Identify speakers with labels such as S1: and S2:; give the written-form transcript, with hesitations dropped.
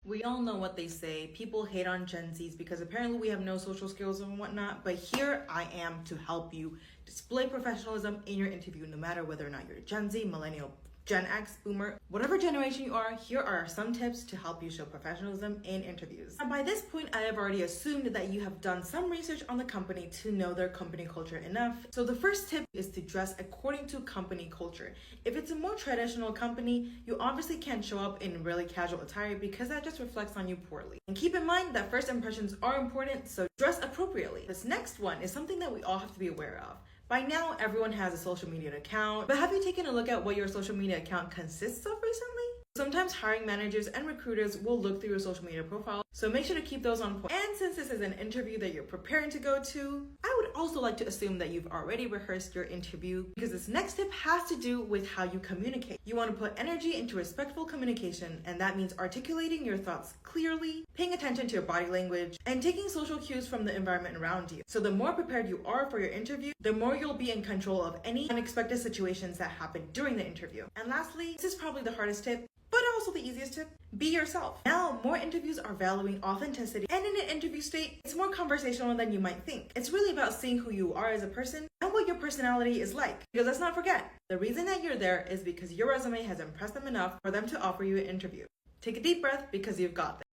S1: We all know what they say. People hate on Gen Zs because apparently we have no social skills and whatnot. But here I am to help you display professionalism in your interview, no matter whether or not you're Gen Z, millennial, Gen X, boomer, whatever generation you are, here are some tips to help you show professionalism in interviews. And by this point, I have already assumed that you have done some research on the company to know their company culture enough. So the first tip is to dress according to company culture. If it's a more traditional company, you obviously can't show up in really casual attire because that just reflects on you poorly. And keep in mind that first impressions are important, so dress appropriately. This next one is something that we all have to be aware of. By now, everyone has a social media account, but have you taken a look at what your social media account consists of recently? Sometimes hiring managers and recruiters will look through your social media profile, so make sure to keep those on point. And since this is an interview that you're preparing to go to, I would also like to assume that you've already rehearsed your interview, because this next tip has to do with how you communicate. You want to put energy into respectful communication, and that means articulating your thoughts clearly, paying attention to your body language, and taking social cues from the environment around you. So the more prepared you are for your interview, the more you'll be in control of any unexpected situations that happen during the interview. And lastly, this is probably the hardest tip, but also the easiest tip: be yourself. Now, more interviews are valuing authenticity, and in an interview state, it's more conversational than you might think. It's really about seeing who you are as a person and what your personality is like. Because let's not forget, the reason that you're there is because your resume has impressed them enough for them to offer you an interview. Take a deep breath because you've got this.